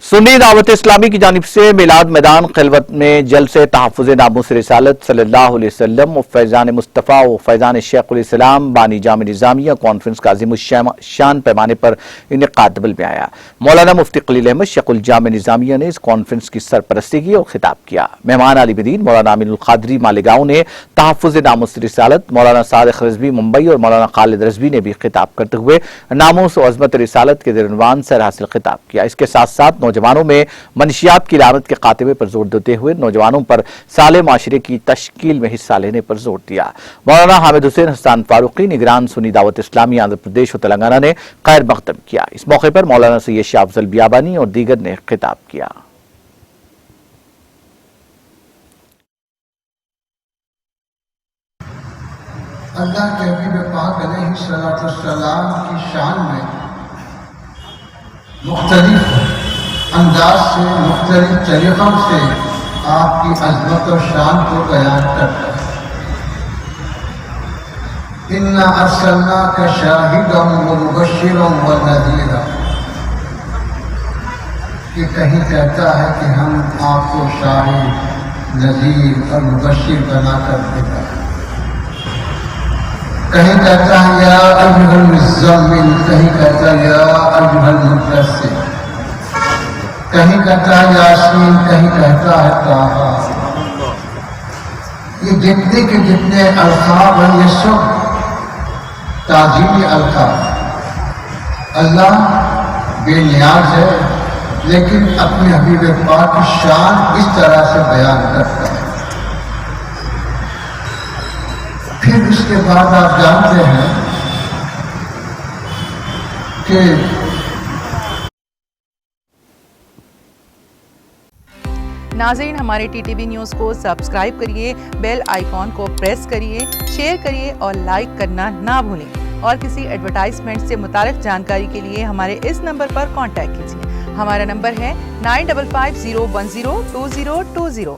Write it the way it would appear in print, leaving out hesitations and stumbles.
सुन्नी दावत इस्लामी की जानिब से मिलाद मैदान खिलवत में जलसे तहफ़्फ़ुज़ नामूस रिसालत सल्लल्लाहु अलैहि वसल्लम फैज़ान मुस्तफ़ा व फैज़ान शेखुल इस्लाम बानी जामे निज़ामिया कॉन्फ्रेंस का अज़ीमुश्शान पैमाने पर इनेक़ाद में आया। मौलाना मुफ्ती खलील अहमद शेखुल जामे निज़ामिया ने इस कॉन्फ्रेंस की सरपरस्ती की और खिताब किया। मेहमान आलिम दीन मौलाना अमीनुल क़ादरी मालेगांव ने तहफ़्फ़ुज़ नामूस रिसालत, मौलाना सादिक़ रिज़वी मुंबई और मौलाना खालिद रिज़वी ने भी खिताब करते हुए नामूस व अज़मत रिसालत के ज़ेर-उन्वान सर हासिल खिताब किया। इसके साथ साथ नौजवानों में मनशियात की लानत के खात्मे पर जोर देते हुए नौजवानों पर साले माशरे की तश्कील में हिस्सा लेने पर जोर दिया। मौलाना हामिद हुसैन हसन फारूकी निगरान सुन्नी दावत इस्लामी आंध्र प्रदेश और तेलंगाना ने खैर मक़दम किया। इस मौके पर मौलाना सैयद शाह अफजल बियाबानी और दीगर ने खिताब किया। अल्लाह के हबीब पाक अलैहिस्सलाम की शान में मुख्तलिफ अंदाज से, मुख्तलिफ तरीक़ों से आपकी अज़मत और शान को बयान करता है। इन्ना अर्सलनाका शाहिदन व मुबश्शिरन व नज़ीरा, कि कहीं कहता है कि हम आपको शाहिद, नज़ीर और मुबश्शिर बनाकर देता है। कहीं कहता है या अय्युहल मुज़्ज़म्मिल, कहीं कहता है या अय्युहल मुद्दस्सिर, कहीं कहता है यासीन, कहीं कहता है ताहा। ये जितने के जितने अल्काब हैं ये सब ताजीमी अल्काब। अल्लाह बेनियाज है, लेकिन अपने हबीब पाक की शान इस तरह से बयान करता है। फिर इसके बाद आप जानते हैं कि नाज़रीन, हमारे टीटीवी न्यूज़ को सब्सक्राइब करिए, बेल आइकॉन को प्रेस करिए, शेयर करिए और लाइक करना ना भूलें। और किसी एडवर्टाइजमेंट से मुताल्लिक़ जानकारी के लिए हमारे इस नंबर पर कॉन्टैक्ट कीजिए। हमारा नंबर है 9550102020।